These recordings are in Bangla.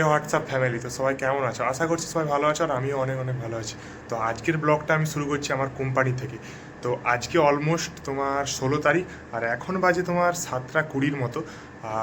হোয়াটসঅ্যাপ ফ্যামিলি, তো সবাই কেমন আছো? আশা করছি সবাই ভালো আছো, আর আমিও অনেক অনেক ভালো আছি। তো আজকের ব্লগটা আমি শুরু করছি আমার কোম্পানি থেকে। তো আজকে অলমোস্ট তোমার 16 তারিখ, আর এখন বাজে তোমার 7টা 20 মতো।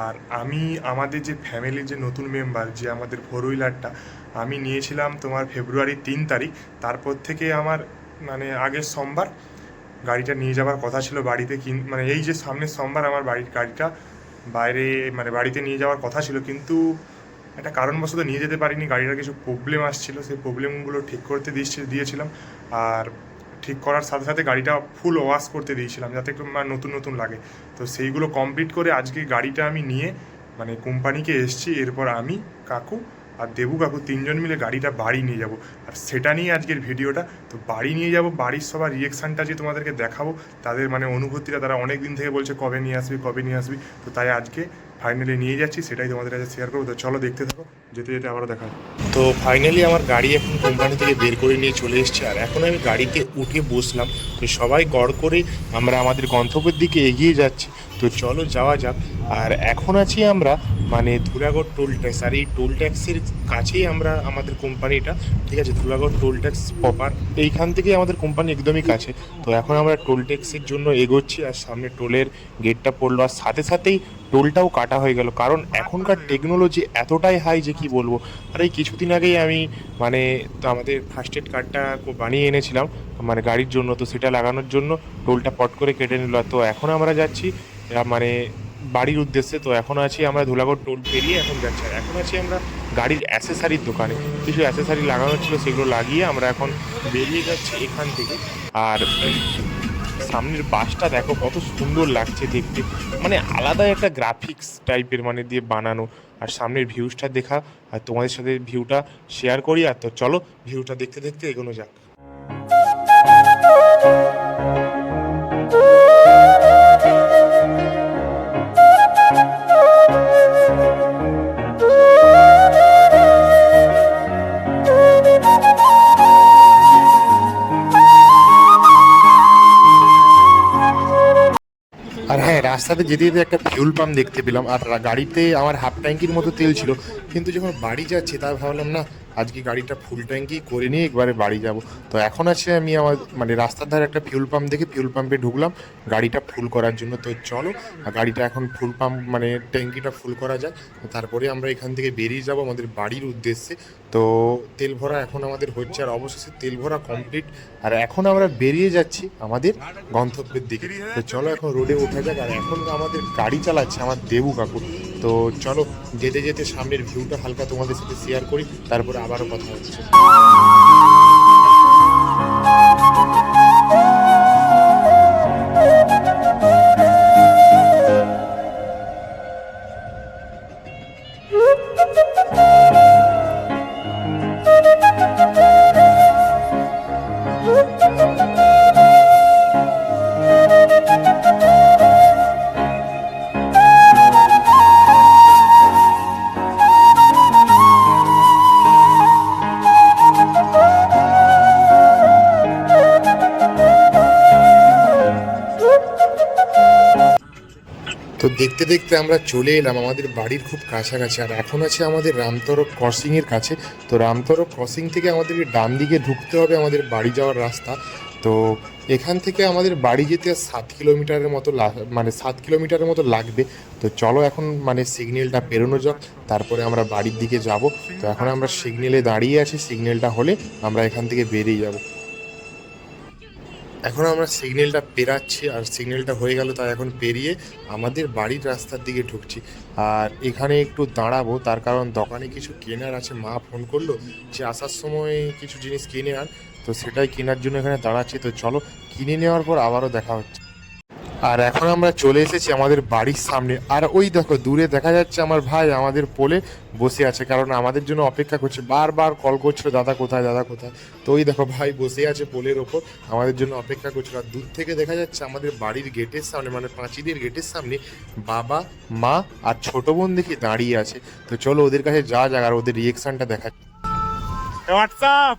আর আমি আমাদের যে ফ্যামিলির যে নতুন মেম্বার, যে আমাদের ফোর হুইলারটা আমি নিয়েছিলাম তোমার ফেব্রুয়ারি 3 তারিখ। তারপর থেকে আমার মানে আগের সোমবার গাড়িটা নিয়ে যাওয়ার কথা ছিল বাড়িতে, মানে এই যে সামনের সোমবার আমার বাড়ির গাড়িটা বাইরে মানে বাড়িতে নিয়ে যাওয়ার কথা ছিল, কিন্তু একটা কারণবশত নিয়ে যেতে পারিনি। গাড়িটার কিছু প্রবলেম আসছিল, সেই প্রবলেমগুলো ঠিক করতে দিয়েছিলাম। আর ঠিক করার সাথে সাথে গাড়িটা ফুল ওয়াশ করতে দিয়েছিলাম, যাতে একটু নতুন নতুন লাগে। তো সেইগুলো কমপ্লিট করে আজকে গাড়িটা আমি নিয়ে মানে কোম্পানিকে এসেছি। এরপর আমি, কাকু আর দেবু কাকু তিনজন মিলে গাড়িটা বাড়ি নিয়ে যাব। আর সেটা নিয়ে আজকের ভিডিওটা। তো বাড়ি নিয়ে যাব, বাড়ির সবার রিয়েকশানটা যে তোমাদেরকে দেখাবো, তাদের মানে অনুভূতিটা। তারা অনেক দিন থেকে বলছে কবে নিয়ে আসবি কবে নিয়ে আসবি, তো তাই আজকে ফাইনালি নিয়ে যাচ্ছি, সেটাই তোমাদের কাছে শেয়ার করবো। তো চলো দেখতে থাকো, যেতে যেতে আবারও দেখা হবে। তো ফাইনালি আমার গাড়ি এখন কোম্পানি থেকে বের করে নিয়ে চলে এসেছে, আর এখন আমি গাড়িতে উঠে বসলাম। তো সবাই গড় করে আমরা আমাদের গন্তব্যের দিকে এগিয়ে যাচ্ছি। তো চলো যাওয়া যাক। আর এখন আছি আমরা মানে ধুলাগড় টোল ট্যাক্স, আর এই টোল ট্যাক্সের কাছেই আমরা আমাদের কোম্পানিটা, ঠিক আছে? ধুলাগড় টোল ট্যাক্স প্রপার এইখান থেকেই আমাদের কোম্পানি একদমই কাছে। তো এখন আমরা টোল ট্যাক্সের জন্য এগোচ্ছি, আর সামনে টোলের গেটটা পড়লো, আর সাথে সাথেই টোলটাও কাটা হয়ে গেল। কারণ এখনকার টেকনোলজি এতটাই হাই যে কি বলবো। আর এই কিছুদিন আগেই আমি মানে তো আমাদের ফার্স্ট এড কার্ডটা বানিয়ে এনেছিলাম মানে গাড়ির জন্য, তো সেটা লাগানোর জন্য টোলটা পট করে কেটে নিল। তো এখন আমরা যাচ্ছি মানে বাড়ির উদ্দেশ্যে। তো এখন আছি আমরা ধুলাগড় টোল পেরিয়ে এখন যাচ্ছি, আর এখন আছি আমরা গাড়ির অ্যাসেসারির দোকানে। কিছু অ্যাসেসারি লাগানো ছিল, সেগুলো লাগিয়ে আমরা এখন বেরিয়ে যাচ্ছি এখান থেকে। আর সামনের বাসটা দেখো কত সুন্দর লাগছে দেখতে, মানে আলাদা একটা গ্রাফিক্স টাইপের মানে দিয়ে বানানো। আর সামনের ভিউজটা দেখা, আর তোমাদের সাথে ভিউটা শেয়ার করি। আর তো চলো ভিউটা দেখতে দেখতে এগোনো যাক। আর হ্যাঁ, রাস্তাতে যেতে যেতে একটা ফিউল পাম্প দেখতে পেলাম, আর গাড়িতে আমার হাফ ট্যাঙ্কির মতো তেল ছিল। কিন্তু যখন বাড়ি যাচ্ছি তা ভাবলাম না, আজকে গাড়িটা ফুল ট্যাঙ্কি করে নিয়ে একবারে বাড়ি যাব। তো এখন আছে আমি আমার মানে রাস্তার ধারে একটা ফিউল পাম্প দেখে ফিউল পাম্পে ঢুকলাম গাড়িটা ফুল করার জন্য। তো চলো গাড়িটা এখন ফুল পাম্প মানে ট্যাঙ্কিটা ফুল করা যায়, তারপরে আমরা এখান থেকে বেরিয়ে যাব আমাদের বাড়ির উদ্দেশ্যে। তো তেল ভরা এখন আমাদের হচ্ছে, আর অবশেষে তেল ভরা কমপ্লিট। আর এখন আমরা বেরিয়ে যাচ্ছি আমাদের গন্তব্যের দিকে। তো চলো এখন রোডে ওঠা যাক। আর এখন আমাদের গাড়ি চালাচ্ছে আমার দেবু কাকু। তো চলো যেতে যেতে সামনের ভিউটা হালকা তোমাদের সাথে শেয়ার করি, তারপরে আবারও কথা হচ্ছে। তো দেখতে দেখতে আমরা চলে এলাম আমাদের বাড়ির খুব কাছাকাছি, আর এখন আছে আমাদের রামতরক ক্রসিংয়ের কাছে। তো রামতরক ক্রসিং থেকে আমাদেরকে ডান দিকে ঢুকতে হবে আমাদের বাড়ি যাওয়ার রাস্তা। তো এখান থেকে আমাদের বাড়ি যেতে 7 কিলোমিটারের মতো মানে 7 কিলোমিটারের মতো লাগবে। তো চলো এখন মানে সিগন্যালটা পেরোনো যাক, তারপরে আমরা বাড়ির দিকে যাব। তো এখন আমরা সিগন্যালে দাঁড়িয়ে আছি, সিগন্যালটা হলে আমরা এখান থেকে বেরিয়ে যাব। এখন আমরা সিগন্যালটা পেরাচ্ছি, আর সিগন্যালটা হয়ে গেল, তাই এখন পেরিয়ে আমাদের বাড়ির রাস্তার দিকে ঢুকছি। আর এখানে একটু দাঁড়াবো, তার কারণ দোকানে কিছু কেনার আছে। মা ফোন করলো যে আসার সময় কিছু জিনিস কিনে আন, তো সেটাই কেনার জন্য এখানে দাঁড়াচ্ছি। তো চলো কিনে নেওয়ার পর আবারও দেখা হচ্ছে। আর এখন আমরা চলে এসেছি আমাদের বাড়ির সামনে, আর ওই দেখো দূরে দেখা যাচ্ছে আমার ভাই আমাদের পোলে বসে আছে, কারণ আমাদের জন্য অপেক্ষা করছে। বারবার কল করছিল, দাদা কোথায় দাদা কোথায়। তো ওই দেখো ভাই বসে আছে পোলের ওপর, আমাদের জন্য অপেক্ষা করছিল। আর দূর থেকে দেখা যাচ্ছে আমাদের বাড়ির গেটের সামনে মানে পাঁচিলের গেটের সামনে বাবা, মা আর ছোট বোন দেখি দাঁড়িয়ে আছে। তো চলো ওদের কাছে যাওয়া যাক, আর ওদের রিয়েকশনটা দেখা। হোয়াটসঅ্যাপ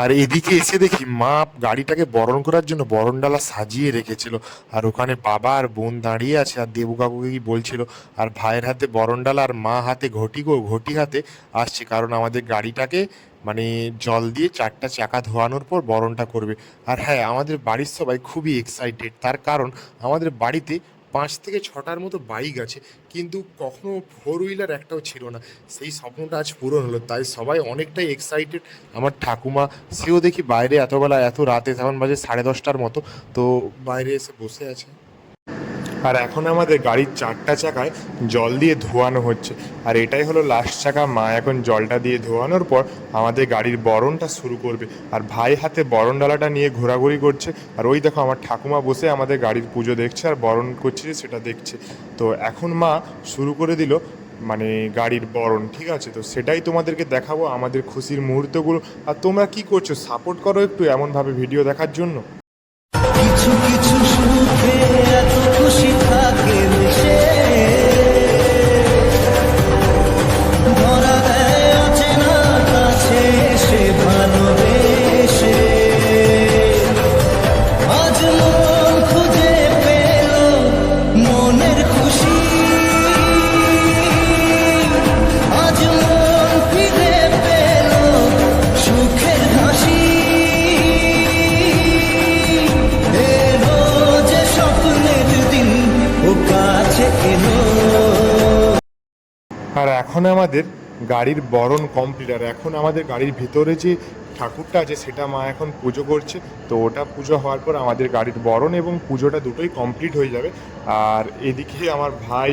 আর এদিকে এসে দেখি মা গাড়িটাকে বরণ করার জন্য বরণডালা সাজিয়ে রেখেছিল, আর ওখানে বাবা আর বোন দাঁড়িয়ে আছে আর দেবু কাকুকে কি বলছিল, আর ভাইয়ের হাতে বরণডালা আর মা হাতে ঘটি হাতে আসছে, কারণ আমাদের গাড়িটাকে মানে জল দিয়ে 4টা চাকা ধোয়ানোর পর বরণটা করবে। আর হ্যাঁ, আমাদের বাড়ির সবাই খুবই এক্সাইটেড, তার কারণ আমাদের বাড়িতে 5 থেকে 6টার মতো বাইক আছে, কিন্তু কখনো 4 হুইলার একটাও ছিল না। সেই স্বপ্নটা আজ পূরণ হলো, তাই সবাই অনেকটাই এক্সাইটেড। আমার ঠাকুমা, সেও দেখি বাইরে এতবেলা এত রাতে, তখন বাজে 10:30টার মতো, তো বাইরে এসে বসে আছে। আর এখন আমাদের গাড়ির 4টা চাকায় জল দিয়ে ধোয়ানো হচ্ছে, আর এটাই হলো লাস্ট চাকা। মা এখন জলটা দিয়ে ধোয়ানোর পর আমাদের গাড়ির বরণটা শুরু করবে, আর ভাই হাতে বরণ ডালাটা নিয়ে ঘোরাঘুরি করছে। আর ওই দেখো আমার ঠাকুমা বসে আমাদের গাড়ির পুজো দেখছে আর বরণ করছে সেটা দেখছে। তো এখন মা শুরু করে দিল মানে গাড়ির বরণ, ঠিক আছে? তো সেটাই তোমাদেরকে দেখাবো, আমাদের খুশির মুহূর্তগুলো। আর তোমরা কি করছো, সাপোর্ট করো একটু এমনভাবে ভিডিও দেখার জন্য। কিছু কিছু সুখে এত খুশি থাকে মিশে, ধরা দেয় অচেনা কাছে এসে ভালোবেসে। আজ মন খুঁজে পেল মনের খুশি, আজ মন ফিরে পেল সুখের হাসি। এলো যে স্বপ্নের দিন, ও কাছে এলো। আর এখন আমাদের গাড়ির বরণ কমপ্লিট, আর এখন আমাদের গাড়ির ভিতরে যে ঠাকুরটা আছে সেটা মা এখন পুজো করছে। তো ওটা পুজো হওয়ার পর আমাদের গাড়ির বরণ এবং পুজোটা দুটোই কমপ্লিট হয়ে যাবে। আর এদিকে আমার ভাই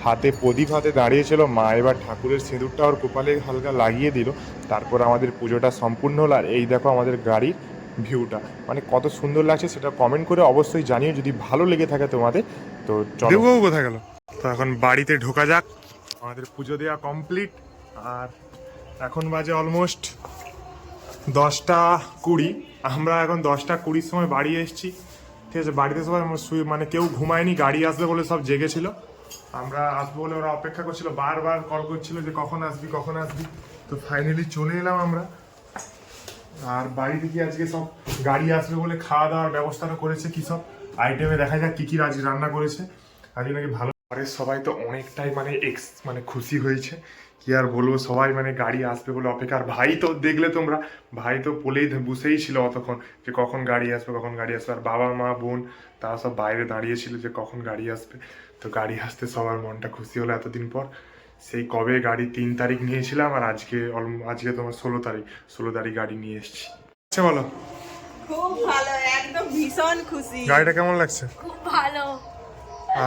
হাতে প্রদীপ হাতে দাঁড়িয়েছিল, মা এবার ঠাকুরের সিঁদুরটা ওর কপালে হালকা লাগিয়ে দিল, তারপর আমাদের পুজোটা সম্পূর্ণ হলো। আর এই দেখো আমাদের গাড়ির ভিউটা, মানে কত সুন্দর লাগছে সেটা কমেন্ট করে অবশ্যই জানিও যদি ভালো লেগে থাকে তোমাদের। তো চলো, কোথায় গেল? তো এখন বাড়িতে ঢোকা যাক, আমাদের পুজো দেওয়া কমপ্লিট। আর এখন বাজে অলমোস্ট 10টা 20। আমরা এখন 10টা 20 সময় বাড়ি এসেছি, ঠিক আছে? বাড়িতে সবাই মানে কেউ ঘুমায়নি, গাড়ি আসবে বলে সব জেগেছিল। আমরা আসবো বলে ওরা অপেক্ষা করছিল, বারবার কল করছিল যে কখন আসবি কখন আসবি। তো ফাইনালি চলে এলাম আমরা। আর বাড়িতে কি আজকে সব গাড়ি আসবে বলে খাওয়া দাওয়ার ব্যবস্থাটা করেছে, কি সব আইটেমে দেখা যাক কি কি আজকে রান্না করেছে। আজকে নাকি ভালো। ঘরের সবাই তো অনেকটাই মানে খুশি হয়েছে, কি আর বলবো, সবাই মানে গাড়ি আসবে বলে অপেক্ষা। আর ভাই তো দেখলে তোমরা, ভাই তো বলেই বসেই ছিল অতক্ষণ যে কখন গাড়ি আসবে কখন গাড়ি আসবে। আর বাবা মা বোন তারা সব বাইরে দাঁড়িয়েছিল যে কখন গাড়ি আসবে। তো গাড়ি আসতে সবার মনটা খুশি হলো এতদিন পর। সেই কবে গাড়ি 3 তারিখ নিয়েছিলাম, আর আজকে তোমার 16 তারিখ, 16 তারিখ গাড়ি নিয়ে এসেছি। আচ্ছা বলো, খুব ভালো, একদম ভীষণ খুশি। গাড়িটা কেমন লাগছে? খুব ভালো।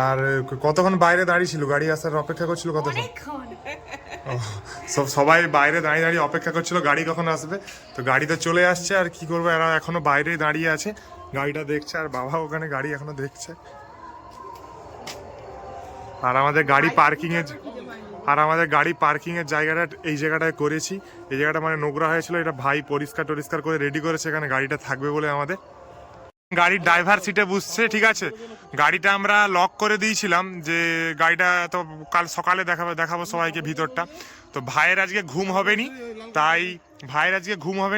আর কতক্ষণ বাইরে দাঁড়িয়ে ছিল, গাড়ি আসার অপেক্ষা করছিল কতক্ষণ? অনেকক্ষণ। সবাই বাইরে দাঁড়িয়ে দাঁড়িয়ে অপেক্ষা করছিল গাড়ি কখন আসবে। তো গাড়িতে চলে আসছে, আর কি করবো, এরা এখনো বাইরে দাঁড়িয়ে আছে, গাড়িটা দেখছে, আর বাবা ওখানে গাড়ি এখনো দেখছে। আর আমাদের গাড়ি পার্কিং এর জায়গাটা এই জায়গাটায় করেছি। এই জায়গাটা মানে নোংরা হয়েছিল, এটা ভাই পরিষ্কার করে রেডি করেছে, এখানে গাড়িটা থাকবে বলে আমাদের। গাড়ির ড্রাইভার সিটে বসছে, ঠিক আছে? গাড়িটা আমরা লক করে দিয়েছিলাম যে গাড়িটা তো কাল সকালে দেখাবো সবাইকে ভিতরটা। তো ভাইয়ের আজকে ঘুম হবে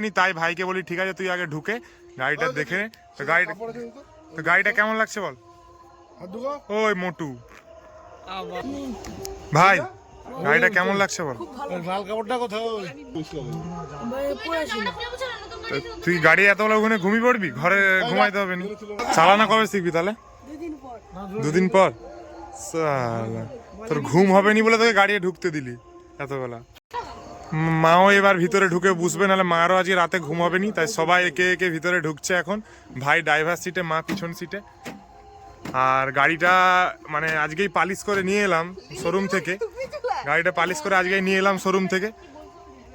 নি, তাই ভাইকে বলি ঠিক আছে তুই আগে ঢুকে গাড়িটা দেখে নে। তো গাড়িটা কেমন লাগছে বল? ওই মোটু ভাই, গাড়িটা কেমন লাগছে বল? লাল কাপড়টা কোথাও তুই গাড়ি এতবেলা ওখানে ঘুমিয়ে পড়বি, ঘরে ঘুমাইতে হবে না? চালানো কবে শিখবি তাহলে? 2 দিন পর। সালা, তোর ঘুম হবে নি বলে তোকে গাড়ি ঢুকতে দিলি এতবেলা। মাও এবার ভিতরে ঢুকে বুঝবে, নাহলে মারও আজকে রাতে ঘুম হবে নি, তাই সবাই একে একে ভিতরে ঢুকছে এখন। ভাই ড্রাইভার সিটে, মা পিছন সিটে। আর গাড়িটা মানে আজকেই পালিশ করে নিয়ে এলাম শোরুম থেকে,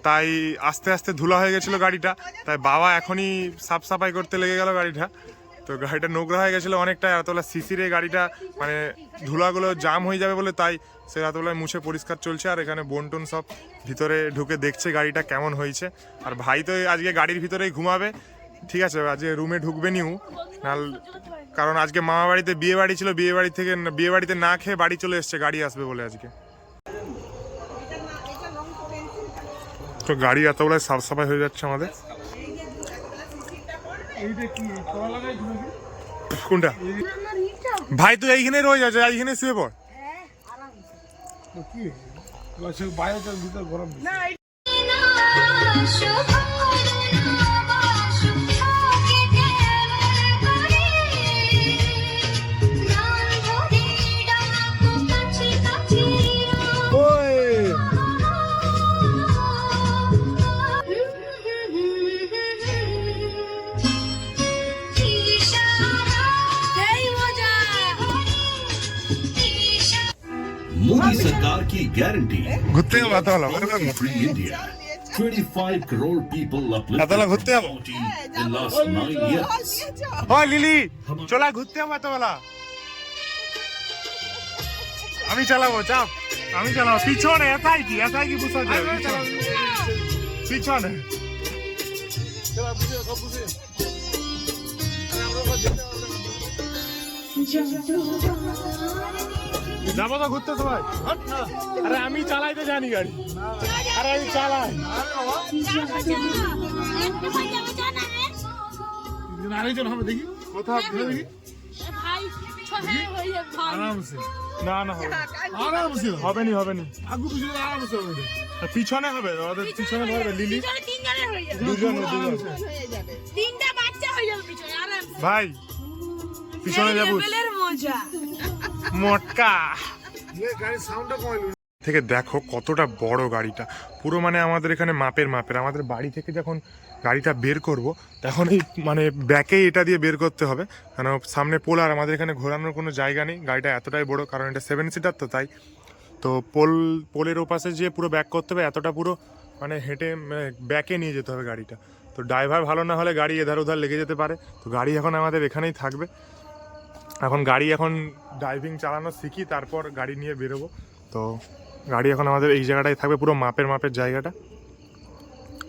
তাই আস্তে আস্তে ধুলা হয়ে গেছিলো গাড়িটা, তাই বাবা এখনই সাফ সাফাই করতে লেগে গেল গাড়িটা। তো গাড়িটা নোংরা হয়ে গেছিলো অনেকটা, এতবেলা সিসির গাড়িটা মানে ধুলাগুলো জাম হয়ে যাবে বলে, তাই সে এতবেলায় মুছে পরিষ্কার চলছে। আর এখানে বোনটোন সব ভিতরে ঢুকে দেখছে গাড়িটা কেমন হয়েছে। আর ভাই তো আজকে গাড়ির ভিতরেই ঘুমাবে, ঠিক আছে? আজকে রুমে ঢুকবে নিউ, কারণ আজকে মামা বাড়িতে বিয়ে বাড়ি ছিল, বিয়ে বাড়িতে না খেয়ে বাড়ি চলে এসছে গাড়ি আসবে বলে আজকে। তো গাড়ি এতবেলায় সাফ সাফাই হয়ে যাচ্ছে আমাদের। কোনটা ভাই তুই এইখানে রয়ে যাচ্ছে, এইখানে শুয়ে পড়। मोदी सरकार की गारंटी ঘুরতে যাবো এত ভালো फ्री इंडिया 25 crore people এতলা ঘুরতে যাবো uplifted in last 9 years. ও লিলি চলা ঘুরতে যাবো এত বেলা। আমি চালাবো চাপ, আমি চালাবো পিছনে। এটাই কি বুঝতে পিছনে যাবো তো ঘুরতে সবাই। আরে আমি চালাইতে জানি গাড়ি, আরে আমি চালাই। আরেকজন হবে দেখি কোথাও দেখি। না না হবে নি পিছনে হবে, ওদের পিছনে ধরবে লিলি। দুজন তিনটা বাচ্চা হয়ে যাবে পিছনে আরামসে। ভাই পিছনে যাবো মজা মোটকা থেকে। দেখো কতটা বড় গাড়িটা, পুরো মানে আমাদের এখানে মাপের। আমাদের বাড়ি থেকে যখন গাড়িটা বের করব তখন এই মানে ব্যাকে এটা দিয়ে বের করতে হবে, কারণ সামনে পোল আর আমাদের এখানে ঘোরানোর কোনো জায়গা নেই। গাড়িটা এতটাই বড়, কারণ এটা 7 সিটার তো, তাই তো পোলের ওপাশে যেয়ে পুরো ব্যাক করতে হবে। এতটা পুরো মানে হেঁটে ব্যাকে নিয়ে যেতে হবে গাড়িটা। তো ড্রাইভার ভালো না হলে গাড়ি এধার ওধার লেগে যেতে পারে। তো গাড়ি এখন আমাদের এখানেই থাকবে। এখন ড্রাইভিং চালানো শিখি, তারপর গাড়ি নিয়ে বেরোবো। তো গাড়ি এখন আমাদের এই জায়গাটায় থাকবে, পুরো মাপের জায়গাটা।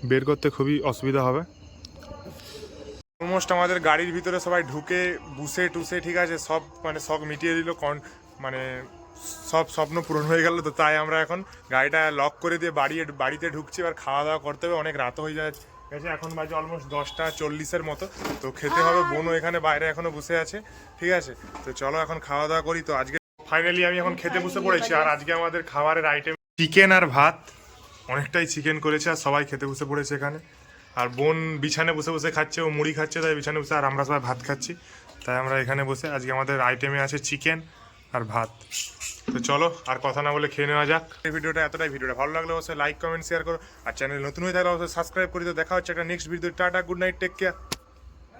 বের করতে খুবই অসুবিধা হবে। অলমোস্ট আমাদের গাড়ির ভিতরে সবাই ঢুকে বুসে টুসে ঠিক আছে, সব মানে শখ মিটিয়ে দিল, মানে সব স্বপ্ন পূরণ হয়ে গেল। তো তাই আমরা এখন গাড়িটা লক করে দিয়ে বাড়িতে ঢুকছি। এবার খাওয়া দাওয়া করতে হবে, অনেক রাত হয়ে যায় গেছে। এখন বাজে অলমোস্ট 10:40 মতো। তো খেতে হবে, বোনও এখানে বাইরে এখনো বসে আছে, ঠিক আছে। তো চলো এখন খাওয়া দাওয়া করি। তো আজকে ফাইনালি আমি এখন খেতে বসে পড়েছি। আর আজকে আমাদের খাবারের আইটেম চিকেন আর ভাত, অনেকটাই চিকেন করেছে আর সবাই খেতে বসে পড়েছে এখানে। আর বোন বিছানে বসে খাচ্ছে, ও মুড়ি খাচ্ছে, তাই বিছানে বসে। আর আমরা সবাই ভাত খাচ্ছি, তাই আমরা এখানে বসে। আজকে আমাদের আইটেমে আছে চিকেন আর ভাত। তো চলো আর কথা না বলে খেয়ে নেওয়া যাক। এই ভিডিওটা ভালো লাগলে অবশ্যই লাইক কমেন্ট শেয়ার করো। আর চ্যানেল নতুন হয়ে থাকলে অবশ্যই সাবস্ক্রাইব করে। তো দেখা হচ্ছে একটা next video. Tata, good night, take care.